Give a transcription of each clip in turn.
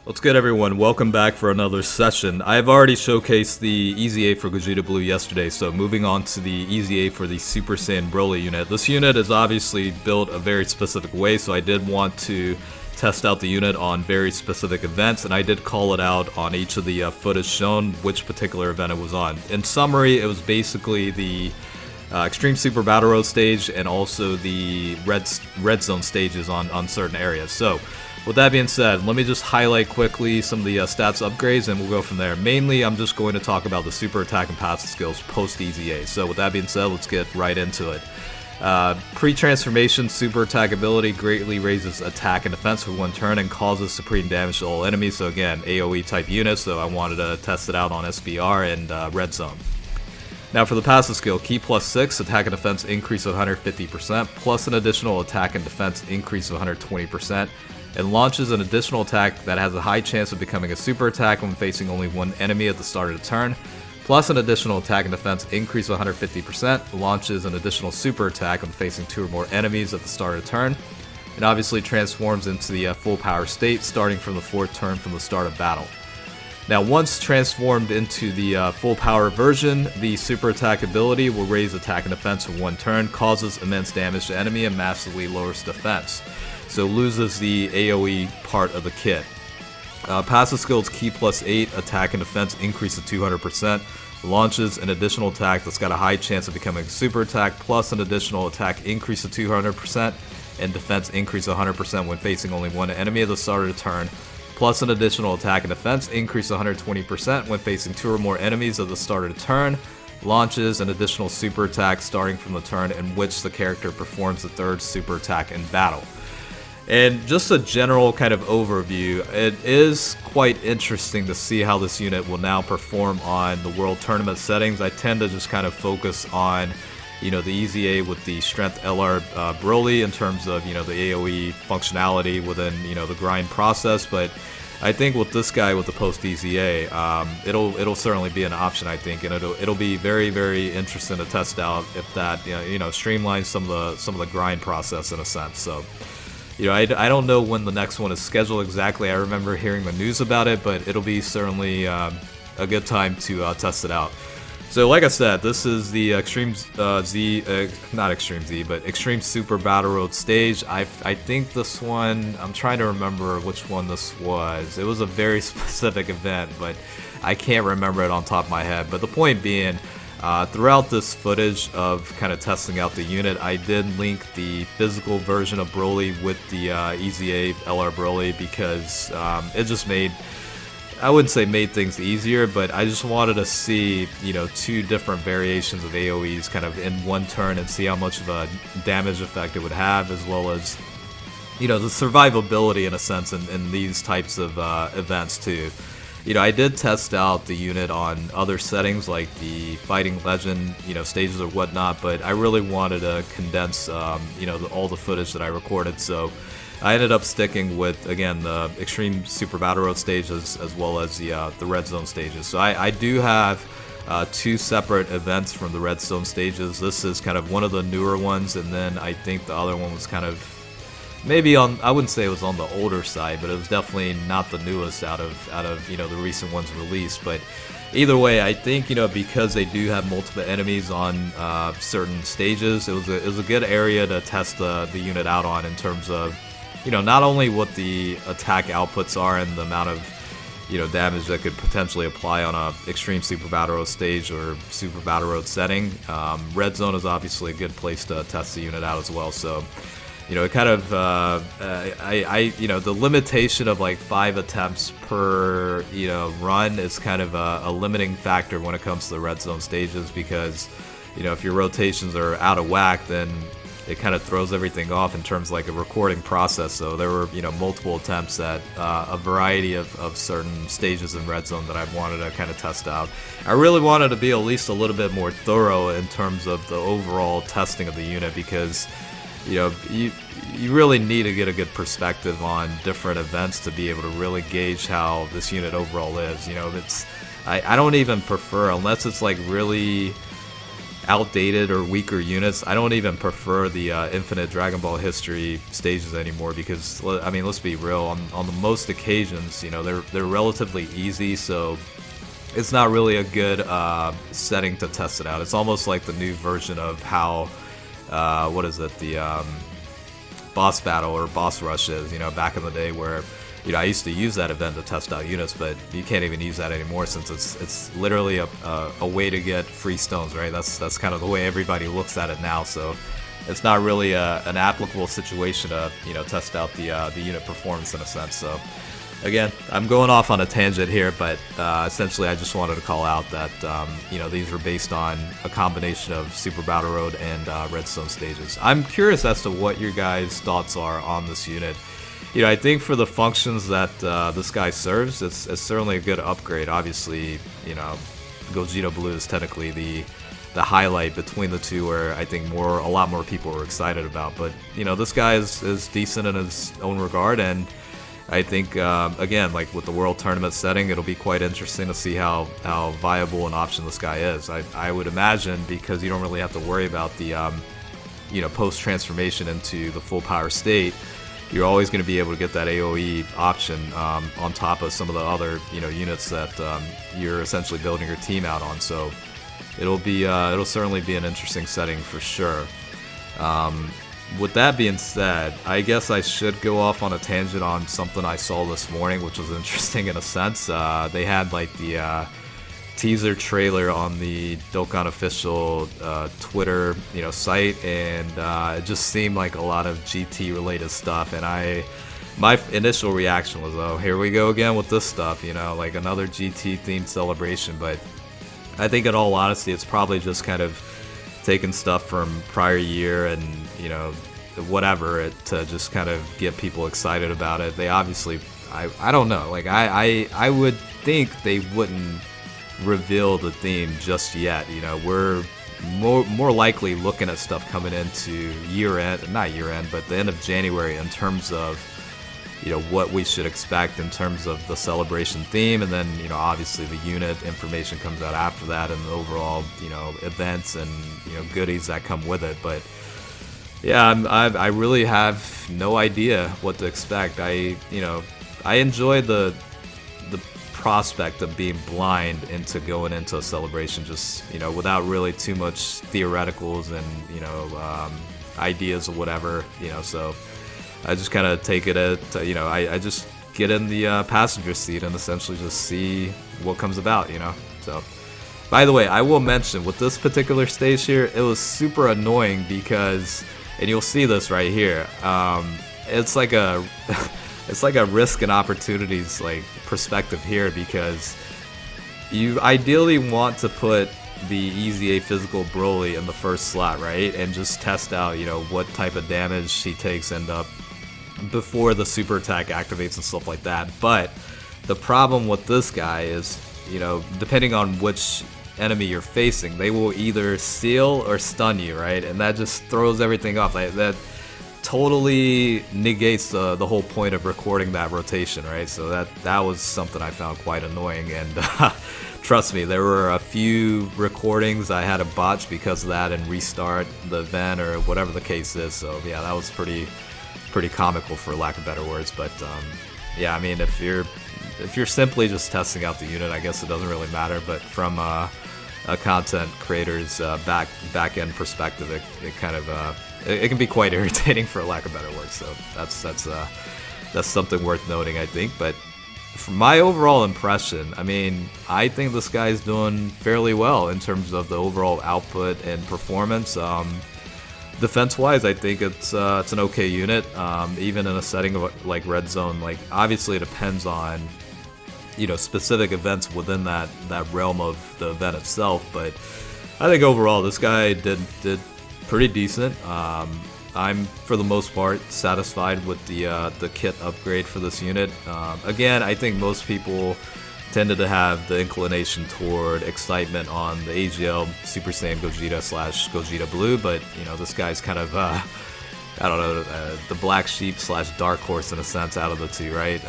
What's good, everyone? Welcome back for another session. I've already showcased the EZA for Gogeta Blue yesterday, so moving on to the EZA for the Super Saiyan Broly unit. This unit is obviously built a very specific way, so I did want to test out the unit on very specific events, and I did call it out on each of the footage shown which particular event it was on. In summary, it was basically the Extreme Super Battle Road stage and also the red zone stages on certain areas. So with that being said, let me just highlight quickly some of the stats upgrades and we'll go from there. Mainly, I'm just going to talk about the super attack and passive skills post-EZA. So with that being said, let's get right into it. Pre-transformation super attack ability greatly raises attack and defense for one turn and causes supreme damage to all enemies. So again, AoE type unit, so I wanted to test it out on SBR and Red Zone. Now for the passive skill, Key +6, attack and defense increase of 150%, plus an additional attack and defense increase of 120%. It launches an additional attack that has a high chance of becoming a super attack when facing only one enemy at the start of the turn, plus an additional attack and defense increase of 150%, launches an additional super attack when facing 2 or more enemies at the start of the turn, and obviously transforms into the full power state starting from the 4th turn from the start of battle. Now once transformed into the full power version, the super attack ability will raise attack and defense for one turn, causes immense damage to enemy, and massively lowers defense. So loses the AoE part of the kit. Passive skills Key +8, attack and defense increase to 200%, launches an additional attack that's got a high chance of becoming a super attack, plus an additional attack increase to 200%, and defense increase 100% when facing only one enemy at the start of the turn, plus an additional attack and defense increase 120% when facing 2 or more enemies at the start of the turn, launches an additional super attack starting from the turn in which the character performs the 3rd super attack in battle. And just a general kind of overview, it is quite interesting to see how this unit will now perform on the World Tournament settings. I tend to just kind of focus on, the EZA with the Strength LR Broly in terms of, the AoE functionality within, the grind process, but I think with this guy with the post EZA, it'll certainly be an option, I think, and it'll be very, very interesting to test out if that streamlines some of the grind process in a sense. So I don't know when the next one is scheduled exactly. I remember hearing the news about it, but it'll be certainly a good time to test it out. So like I said, this is the Extreme not Extreme Z, but Extreme Super Battle Road stage. I think this one, I'm trying to remember which one this was. It was a very specific event, but I can't remember it on top of my head. But the point being, throughout this footage of kind of testing out the unit, I did link the physical version of Broly with the EZA LR Broly because it just made, I wouldn't say made things easier, but I just wanted to see, 2 different variations of AoEs kind of in one turn and see how much of a damage effect it would have, as well as, the survivability in a sense in these types of events too. I did test out the unit on other settings like the Fighting Legend, stages or whatnot, but I really wanted to condense, all the footage that I recorded, so I ended up sticking with, again, the Extreme Super Battle Road stages as well as the Red Zone stages. So I do have 2 separate events from the Red Zone stages. This is kind of one of the newer ones, and then I think the other one was kind of maybe on, I wouldn't say it was on the older side, but it was definitely not the newest out of the recent ones released. But either way, I think because they do have multiple enemies on certain stages, it was a good area to test the unit out on in terms of not only what the attack outputs are and the amount of damage that could potentially apply on a Extreme Super Battle Road stage or Super Battle Road setting. Red Zone is obviously a good place to test the unit out as well. So it kind of the limitation of like 5 attempts per run is kind of a limiting factor when it comes to the Red Zone stages, because if your rotations are out of whack, then it kind of throws everything off in terms of like a recording process. So there were multiple attempts at a variety of certain stages in Red Zone that I wanted to kind of test out. I really wanted to be at least a little bit more thorough in terms of the overall testing of the unit, because you really need to get a good perspective on different events to be able to really gauge how this unit overall is. I don't even prefer, unless it's like really outdated or weaker units. I don't even prefer the Infinite Dragon Ball History stages anymore because, I mean, let's be real, on the most occasions, you know, they're relatively easy, so it's not really a good setting to test it out. It's almost like the new version of how, what is it, the boss battle or boss rush is, you know, back in the day where, you know, I used to use that event to test out units, but you can't even use that anymore since it's literally a way to get free stones, right? That's kind of the way everybody looks at it now. So it's not really an applicable situation to, you know, test out the unit performance in a sense. So again, I'm going off on a tangent here, but essentially I just wanted to call out that you know, these were based on a combination of Super Battle Road and Redstone stages. I'm curious as to what your guys' thoughts are on this unit. You know, I think for the functions that this guy serves, it's certainly a good upgrade. Obviously, you know, Gogeta Blue is technically the highlight between the two, where I think a lot more people were excited about. But you know, this guy is decent in his own regard, and I think again, like with the World Tournament setting, it'll be quite interesting to see how viable an option this guy is. I would imagine, because you don't really have to worry about the you know, post transformation into the full power state. You're always going to be able to get that AoE option on top of some of the other, you know, units that you're essentially building your team out on. So it'll certainly be an interesting setting for sure. With that being said, I guess I should go off on a tangent on something I saw this morning, which was interesting in a sense. They had like the teaser trailer on the Dokkan official Twitter, you know, site, and it just seemed like a lot of GT related stuff, and my initial reaction was, oh, here we go again with this stuff, you know, like another GT themed celebration. But I think in all honesty, it's probably just kind of taking stuff from prior year and, you know, whatever, to just kind of get people excited about it. They obviously, I don't know, like I would think they wouldn't reveal the theme just yet. You know, we're more likely looking at stuff coming into not year end, but the end of January, in terms of, you know, what we should expect in terms of the celebration theme, and then, you know, obviously the unit information comes out after that, and the overall, you know, events and, you know, goodies that come with it. But yeah, I really have no idea what to expect. You know, I enjoy the prospect of being blind into going into a celebration, just, you know, without really too much theoreticals and, you know, ideas or whatever, you know. So I just kind of take it at, you know, I just get in the passenger seat and essentially just see what comes about, you know. So, by the way, I will mention with this particular stage here, it was super annoying because, and you'll see this right here, it's like a it's like a risk and opportunities like perspective here, because you ideally want to put the EZA physical Broly in the first slot, right, and just test out, you know, what type of damage he takes before the super attack activates and stuff like that. But the problem with this guy is, you know, depending on which enemy you're facing, they will either seal or stun you, right, and that just throws everything off. Like, that totally negates the whole point of recording that rotation, right? So that was something I found quite annoying, and trust me, there were a few recordings I had to botch because of that and restart the event or whatever the case is. So yeah, that was pretty comical, for lack of better words. But yeah, I mean, if you're simply just testing out the unit, I guess it doesn't really matter. But from a content creator's back end perspective, it kind of it can be quite irritating, for lack of better words. So that's something worth noting, I think. But from my overall impression, I mean, I think this guy's doing fairly well in terms of the overall output and performance. Defense-wise, I think it's an okay unit, even in a setting of like Red Zone. Like, obviously, it depends on, you know, specific events within that realm of the event itself. But I think overall, this guy did pretty decent. I'm, for the most part, satisfied with the kit upgrade for this unit. Again, I think most people tended to have the inclination toward excitement on the AGL Super Saiyan Gogeta / Gogeta Blue, but, you know, this guy's kind of, I don't know, the black sheep / dark horse in a sense out of the two, right?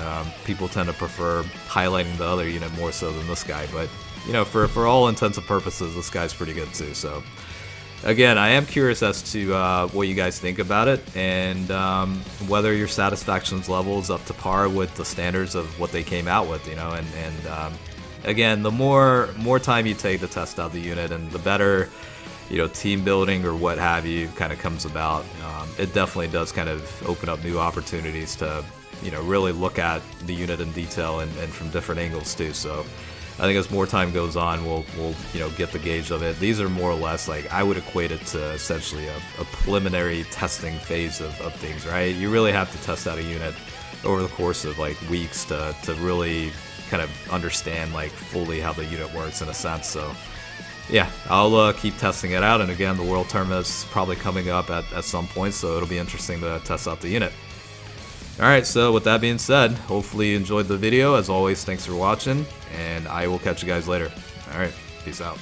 People tend to prefer highlighting the other unit more so than this guy, but, you know, for all intents and purposes, this guy's pretty good too. So again, I am curious as to what you guys think about it, and whether your satisfaction level is up to par with the standards of what they came out with, you know. And again, the more time you take to test out the unit, and the better, you know, team building or what have you kind of comes about. It definitely does kind of open up new opportunities to, you know, really look at the unit in detail and from different angles too. So I think as more time goes on, we'll you know, get the gauge of it. These are more or less like, I would equate it to essentially a preliminary testing phase of things, right? You really have to test out a unit over the course of like weeks to really kind of understand like fully how the unit works in a sense. So yeah, I'll keep testing it out, and again, the World Tournament is probably coming up at some point, so it'll be interesting to test out the unit. Alright, so with that being said, hopefully you enjoyed the video. As always, thanks for watching, and I will catch you guys later. Alright, peace out.